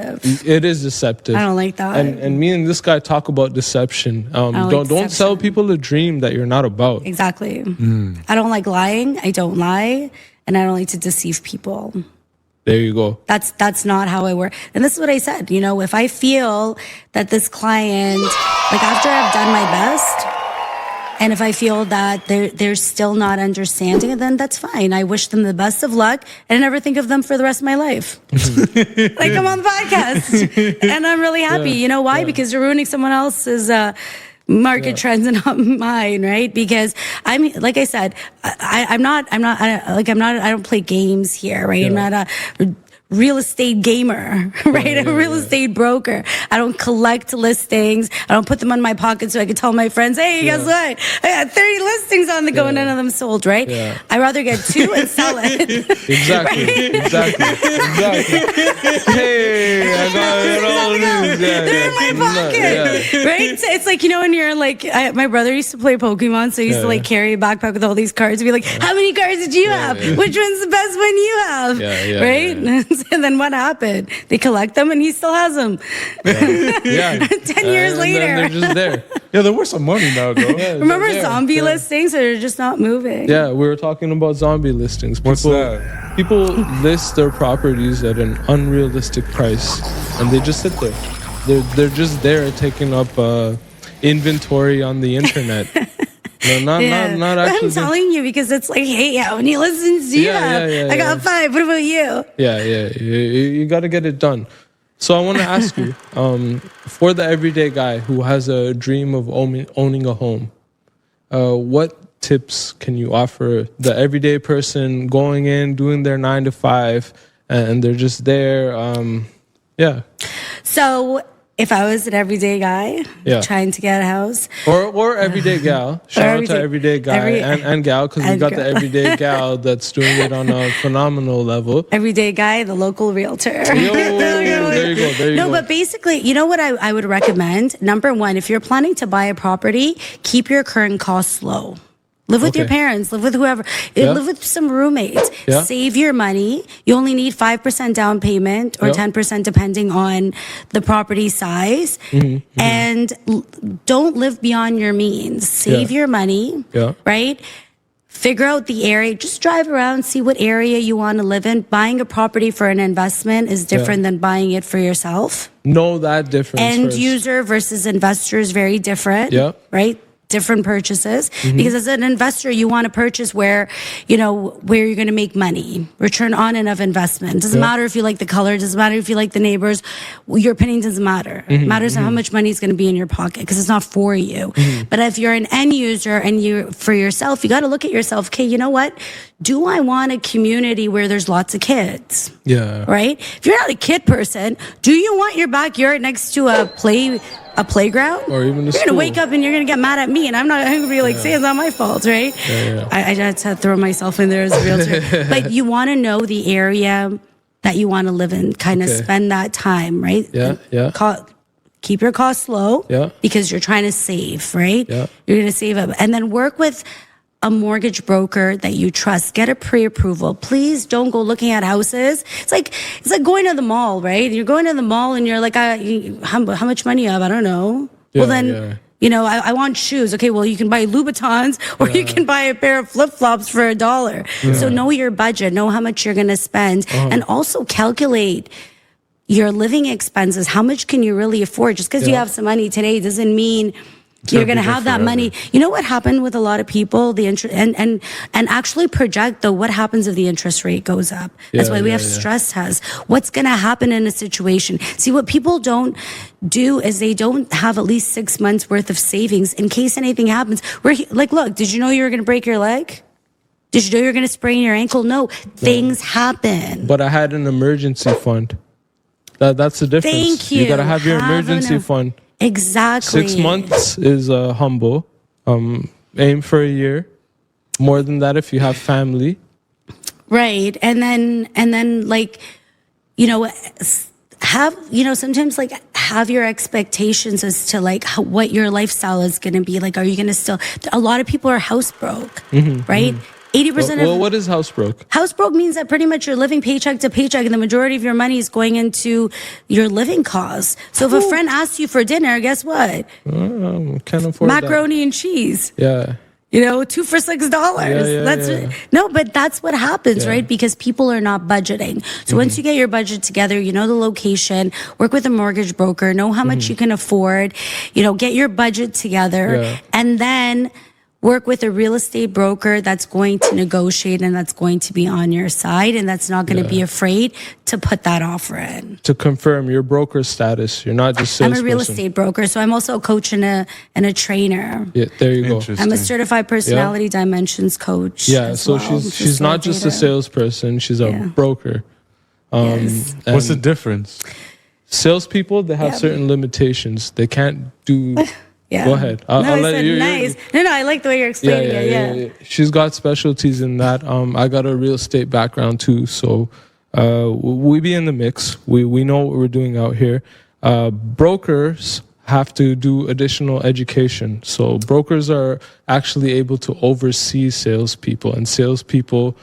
It is deceptive. I don't like that. And me and this guy talk about deception. Don't sell people a dream that you're not about. Exactly. I don't like lying. I don't lie, and I don't like to deceive people. There you go. That's not how I work. And this is what I said. You know, if I feel that this client, like after I've done my best, and if I feel that they're still not understanding it, then that's fine. I wish them the best of luck, and I never think of them for the rest of my life. Like I'm on the podcast, and I'm really happy. You know why? Because you're ruining someone else's market trends and not mine, right? Because like I said, I don't play games here, right? I'm not a real estate gamer, right? I'm a real estate broker. I don't collect listings. I don't put them on my pocket so I can tell my friends, hey, guess what? I got 30 listings on the go and none of them sold, right? Yeah. I'd rather get 2 and sell it. Exactly. Hey, I got it all these. They're in my pocket, right? So it's like, you know, when you're like, my brother used to play Pokemon, so he used to like carry a backpack with all these cards and be like, how many cards did you have? Which one's the best one you have? Right? And then what happened? They collect them and he still has them. 10 years later. They're just there. Yeah, they're worth some money now, though. Remember zombie listings that are just not moving? Yeah, we were talking about zombie listings. What's that? People list their properties at an unrealistic price, and they just sit there. They're just there taking up inventory on the internet. No, not actually. I'm telling you because it's like, hey, how many listens do you have? I got 5. What about you? Yeah. You got to get it done. So I want to ask you, for the everyday guy who has a dream of owning a home, what tips can you offer the everyday person going in, doing their 9 to 5, and they're just there? So if I was an everyday guy trying to get a house, or everyday gal, shout out to everyday guy and gal, because we got the everyday gal that's doing it on a phenomenal level. Everyday guy, the local realtor. Yo, there you go. No, but basically, you know what I would recommend? Number 1, if you're planning to buy a property, keep your current costs low. Live with your parents, live with whoever, live with some roommates, save your money. You only need 5% down payment or 10% depending on the property size. And don't live beyond your means. Save your money, right? Figure out the area. Just drive around, see what area you want to live in. Buying a property for an investment is different than buying it for yourself. Know that difference. End user versus investor is very different, right? Different purchases, because as an investor you want to purchase where you're going to make money, return on and of investment. Doesn't matter if you like the color, doesn't matter if you like the neighbors, your opinion doesn't matter. It matters how much money is going to be in your pocket, because it's not for you. But if you're an end user and you for yourself, you got to look at yourself. Okay, you know what, do I want a community where there's lots of kids? Right? If you're not a kid person, do you want your backyard next to a playground? Or even you're gonna wake up and you're gonna get mad at me, and I'm gonna be like, say it's not my fault, right? I had to throw myself in there as a realtor. But you want to know the area that you want to live in, kind of spend that time, right? Keep your costs low, because you're trying to save, right? You're gonna save up, and then work with a mortgage broker that you trust. Get a pre-approval. Please don't go looking at houses. It's like going to the mall, right? You're going to the mall and you're like, how much money you have? I don't know. Well, then, I want shoes. Okay, well, you can buy Louboutins or you can buy a pair of flip-flops for $1. So know your budget. Know how much you're going to spend. And also calculate your living expenses. How much can you really afford? Just because you have some money today doesn't mean you're going to have that money. You know what happened with a lot of people? The interest and actually project what happens if the interest rate goes up. That's why we have stress tests. What's going to happen in a situation? See, what people don't do is they don't have at least 6 months worth of savings in case anything happens. Look, did you know you were going to break your leg? Did you know you were going to sprain your ankle? No, things happen. But I had an emergency fund. That's the difference. Thank you. You got to have your emergency fund. Exactly. 6 months is humble. Aim for a year. More than that if you have family. Right. And then sometimes have your expectations as to what your lifestyle is going to be. Like, are you going to still, a lot of people are house broke, right? 80% Well, what is house broke? House broke means that pretty much you're living paycheck to paycheck and the majority of your money is going into your living costs. So if a friend asks you for dinner, guess what? Can't afford macaroni and cheese. Yeah. 2 for $6. No, but that's what happens, right? Because people are not budgeting. So once you get your budget together, you know the location, work with a mortgage broker, know how much you can afford, get your budget together, and then work with a real estate broker that's going to negotiate and that's going to be on your side and that's not going to be afraid to put that offer in. To confirm your broker status, you're not just salesperson. I'm a real estate broker, so I'm also a coach and a trainer. Yeah, there you go. I'm a certified personality dimensions coach. Yeah, so she's not just a salesperson, she's a broker. Yes. What's the difference? Salespeople, they have certain limitations. They can't do... Yeah. Go ahead. I'll let you. Nice. No, I like the way you're explaining it. Yeah. She's got specialties in that. I got a real estate background too, so we be in the mix. We know what we're doing out here. Brokers have to do additional education. So brokers are actually able to oversee salespeople, and salespeople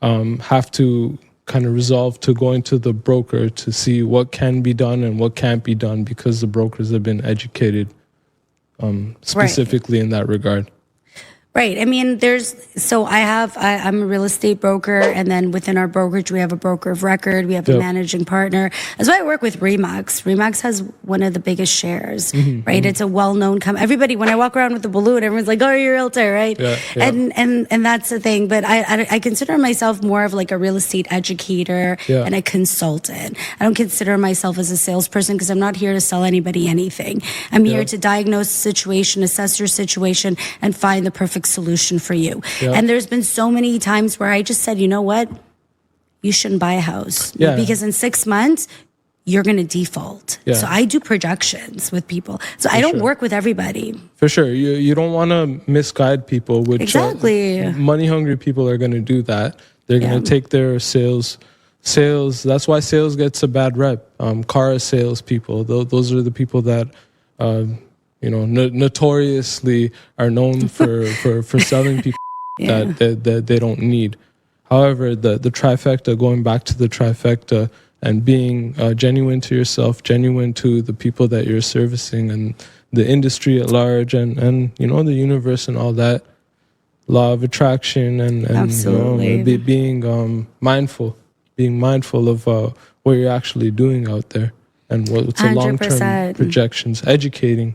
have to kind of resolve to going to the broker to see what can be done and what can't be done because the brokers have been educated specifically in that regard. Right. I mean, I'm a real estate broker, and then within our brokerage, we have a broker of record, we have a managing partner. That's why I work with Remax. Remax has one of the biggest shares, right? It's a well-known company. Everybody, when I walk around with the balloon, everyone's like, oh, you're a realtor, right? And that's the thing. But I consider myself more of like a real estate educator and a consultant. I don't consider myself as a salesperson because I'm not here to sell anybody anything. I'm here to diagnose the situation, assess your situation, and find the perfect solution for you. And there's been so many times where I just said, you know what? You shouldn't buy a house because in 6 months, you're going to default. So I do projections with people. So I don't work with everybody. For sure. You don't want to misguide people. Which, exactly. Money hungry people are going to do that. They're going to take their sales. That's why sales gets a bad rep. Car sales people. Those are the people that... notoriously are known for selling people that they don't need. However, the trifecta, going back to the trifecta and being genuine to yourself, genuine to the people that you're servicing and the industry at large and the universe and all that, law of attraction and being mindful of what you're actually doing out there and what's the long-term projections, educating.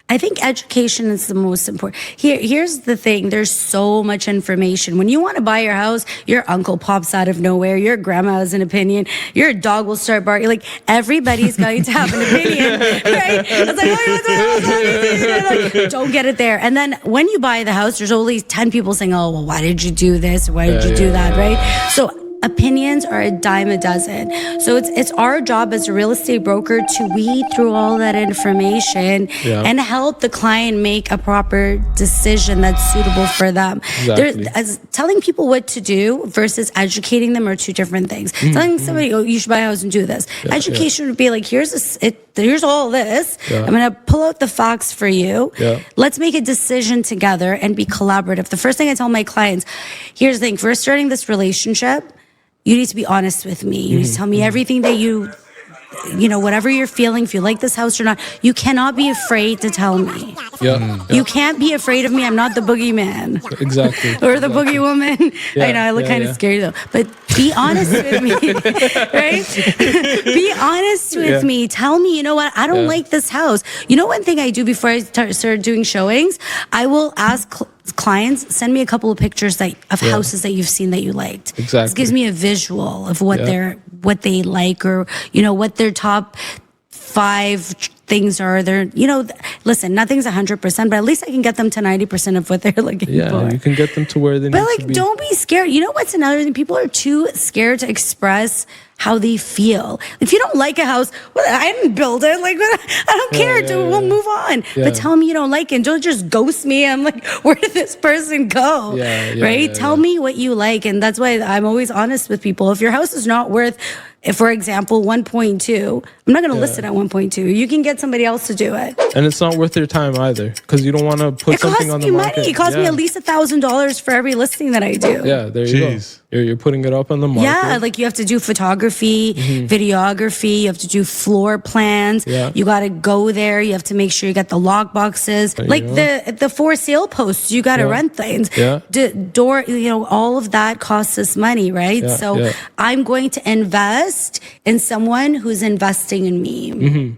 I think education is the most important. Here's the thing. There's so much information. When you want to buy your house, your uncle pops out of nowhere. Your grandma has an opinion. Your dog will start barking. Like, everybody's going to have an opinion, right? It's like, oh, like, don't get it there. And then when you buy the house, there's only 10 people saying, oh, well, why did you do this? Why did you do that, right? So opinions are a dime a dozen. So it's our job as a real estate broker to weed through all that information and help the client make a proper decision that's suitable for them. Exactly. Telling people what to do versus educating them are two different things. Telling somebody, oh, you should buy a house and do this. Education would be like, here's all this. I'm going to pull out the facts for you. Let's make a decision together and be collaborative. The first thing I tell my clients, here's the thing, for starting this relationship, you need to be honest with me. You need to tell me everything that whatever you're feeling, if you like this house or not. You cannot be afraid to tell me. You can't be afraid of me. I'm not the boogeyman. Exactly. Or the boogie woman. I know, I look kind of scary though. But be honest with me, right? Be honest with me. Tell me, you know what? I don't like this house. You know, one thing I do before I start doing showings, I will ask clients, send me a couple of pictures of houses that you've seen that you liked. Exactly. This gives me a visual of what they like, or what their top 5 things are. Listen, nothing's 100%, but at least I can get them to 90% of what they're looking for. Yeah, you can get them to where they need to be. But don't be scared. You know what's another thing? People are too scared to express how they feel. If you don't like a house, well, I didn't build it. Like, I don't care. We'll move on. But tell me you don't like it. And don't just ghost me. I'm like, where did this person go? Right? Tell me what you like. And that's why I'm always honest with people. If your house is not worth for example, 1.2, I'm not going to list it at 1.2. You can get somebody else to do it. And it's not worth their time either, because you don't want to put It something costs on me the money. market. It costs me at least $1,000 for every listing that I do. Yeah, there you Jeez. go. You're putting it up on the market. Yeah, like you have to do photography, videography, you have to do floor plans. Yeah. You got to go there. You have to make sure you get the log boxes. Like the for sale posts, you got to rent things. Yeah. Door, all of that costs us money, right? Yeah, So yeah. I'm going to invest in someone who's investing in me.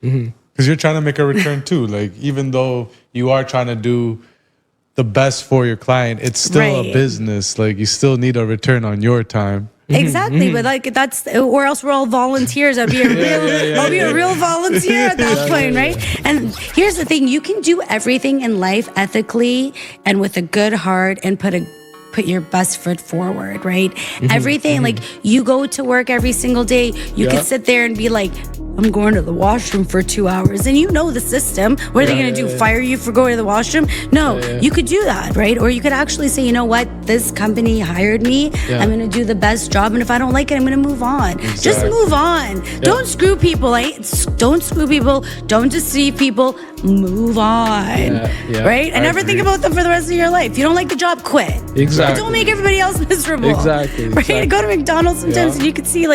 Because you're trying to make a return too. Like, even though you are trying to do the best for your client, it's still a Right. business. Like, you still need a return on your time. Exactly, but like that's, or else we're all volunteers. I'll be a real volunteer at that point, right? And here's the thing: you can do everything in life ethically and with a good heart, and put your best foot forward, right? Everything, like you go to work every single day, you could sit there and be like, I'm going to the washroom for 2 hours, and you know the system. What are they going to do? Fire you for going to the washroom? No, you could do that, right? Or you could actually say, you know what? This company hired me. I'm going to do the best job, and if I don't like it, I'm going to move on. Just move on. Don't screw people. Don't screw people. Don't deceive people. Move on, right? And never think about them for the rest of your life. If you don't like the job, quit. Exactly. But don't make everybody else miserable. Exactly. Right? Go to McDonald's sometimes and you could see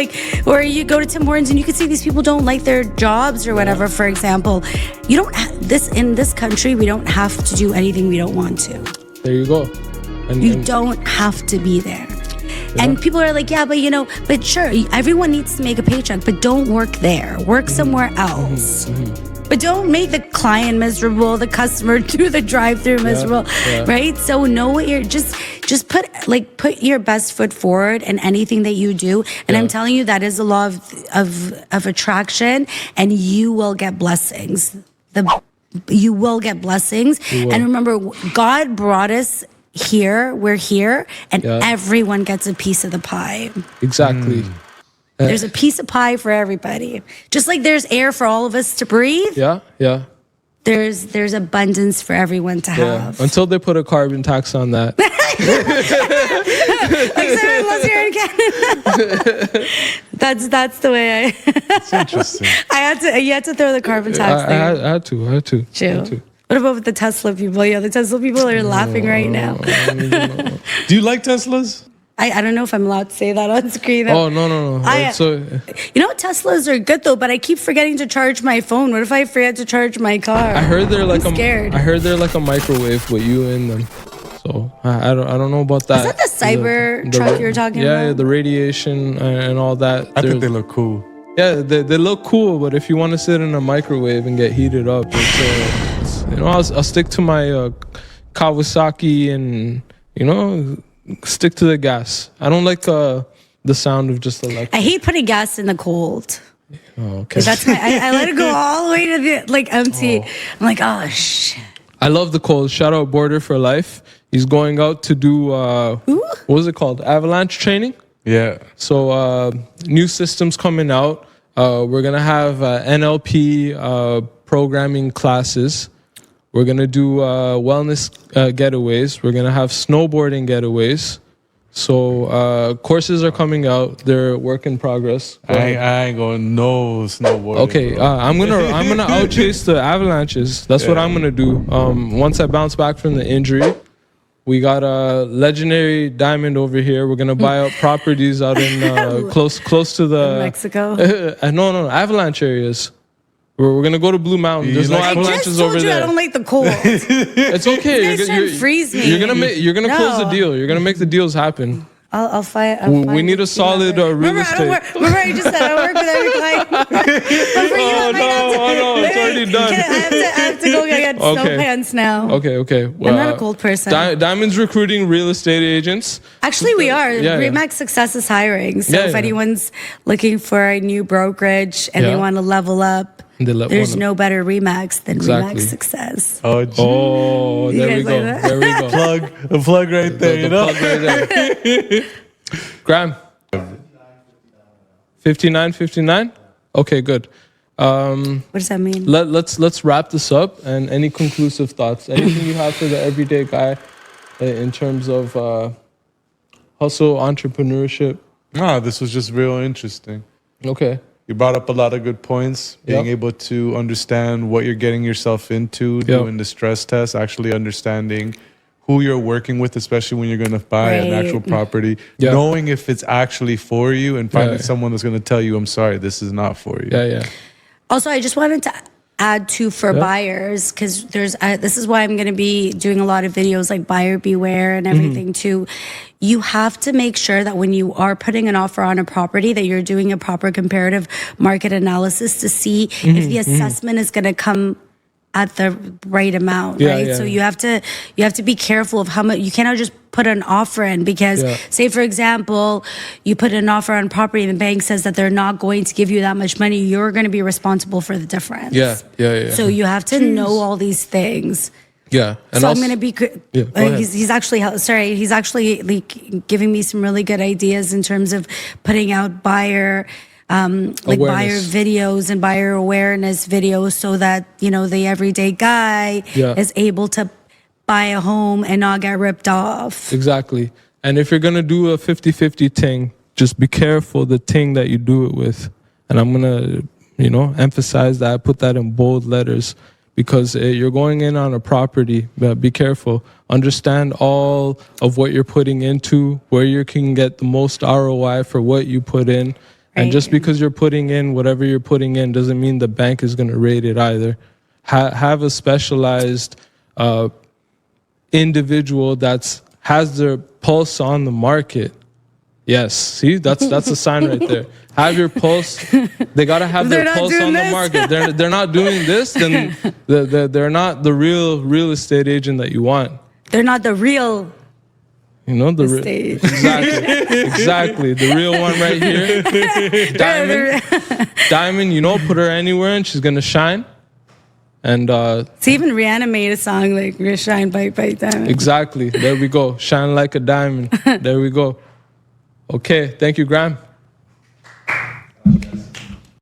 or you go to Tim Hortons and you could see these people don't like their jobs or whatever. For example, you don't in this country, we don't have to do anything we don't want to. There you go. You don't have to be there. And people are like, yeah, but sure, everyone needs to make a paycheck, but don't work there. Work somewhere else. But don't make the client miserable, the customer through the drive-through miserable, right? So know what you're just put your best foot forward in anything that you do. And I'm telling you, that is the law of attraction, and you will get blessings. You will get blessings. And remember, God brought us here. We're here, and everyone gets a piece of the pie. Exactly. There's a piece of pie for everybody. Just like there's air for all of us to breathe. Yeah. There's abundance for everyone to have. Until they put a carbon tax on that. Unless you're in Canada. That's the way I. It's interesting. You had to throw the carbon tax there. I had to. True. What about with the Tesla people? Yeah, the Tesla people are laughing right now. Do you like Teslas? I don't know if I'm allowed to say that on screen. Oh, no. Teslas are good though, but I keep forgetting to charge my phone. What if I forget to charge my car? I heard they're like scared. I heard they're like a microwave with you in them. So I don't know about that. Is that the cyber truck you were talking about? Yeah, the radiation and all that. I think they look cool. Yeah, they look cool, but if you want to sit in a microwave and get heated up, I'll stick to my Kawasaki and stick to the gas. I don't like the sound of just electric. I hate putting gas in the cold. Oh, okay. That's I let it go all the way to the empty. I'm like, oh shit. I love the cold. Shout out Border for Life. He's going out to do what was it called? Avalanche training. Yeah. So new systems coming out. We're gonna have NLP programming classes. We're gonna do wellness getaways. We're gonna have snowboarding getaways. So courses are coming out. They're work in progress. I ain't going no snowboarding. Okay, I'm gonna outchase the avalanches. That's what I'm gonna do. Once I bounce back from the injury, we got a legendary diamond over here. We're gonna buy up properties out in close to the Mexico. No, avalanche areas. We're gonna go to Blue Mountain. There's no I avalanches just told over you there. I don't like the cold. It's okay. You guys trying to freeze me. You're gonna close the No. deal. You're gonna make the deals happen. I'll fight. We need a solid real estate. Remember, I just said I work with every client. But for you, I might have to- no, it's already done. I have to go get snow pants now. Okay. I'm not a cold person. Diamond's recruiting real estate agents. Actually, we are. Yeah. Remax Success is hiring. So if Yeah. anyone's looking for a new brokerage and they want to level up, there's no better Remax than Exactly. Remax Success. Oh, gee. Oh, there we guys go. like that? There we go. A plug right there, The plug right there. Graham. 59. Okay, good. What does that mean? Let's wrap this up. And any conclusive thoughts? Anything you have for the everyday guy in terms of hustle, entrepreneurship? This was just real interesting. Okay. You brought up a lot of good points. Being Yep. able to understand what you're getting yourself into, doing the stress test, actually understanding who you're working with, especially when you're going to buy an Right. actual property, Yeah. knowing if it's actually for you and finding Yeah. someone that's going to tell you, I'm sorry, this is not for you. Yeah, yeah. Also, I just wanted to add to for buyers, because there's this is why I'm going to be doing a lot of videos like buyer beware and everything too. You have to make sure that when you are putting an offer on a property that you're doing a proper comparative market analysis to see if the assessment is going to come at the right amount, Yeah, right? yeah. So you have to be careful of how much. You cannot just put an offer in because, Yeah. say for example, you put an offer on property and the bank says that they're not going to give you that much money. You're going to be responsible for the difference. Yeah, yeah, yeah. So you have to know all these things. Yeah. And So also, I'm going to be. Yeah, go ahead. He's actually He's actually like giving me some really good ideas in terms of putting out buyer. Like buyer Awareness. videos and buyer awareness videos so that, you know, the everyday guy Yeah. is able to buy a home and not get ripped off. Exactly. And if you're going to do a 50-50 thing, just be careful the thing that you do it with. And I'm going to, you know, emphasize that. I put that in bold letters because you're going in on a property, but be careful. Understand all of what you're putting into, where you can get the most ROI for what you put in. And Right. just because you're putting in whatever you're putting in doesn't mean the bank is going to rate it either. Have a specialized individual that's has their pulse on the market. Yes, see, that's a sign right there. Have your pulse. They gotta have They're their not pulse doing on the this. market. They're not doing this, then they're not the real estate agent that you want. They're not the real You know the estate. exactly the real one right here. Diamond. You know, put her anywhere and she's gonna shine. And It's even Rihanna made a song like "Shine Bright Bright Diamond." exactly, there we go. Shine like a diamond. There we go. Okay, thank you, Graham.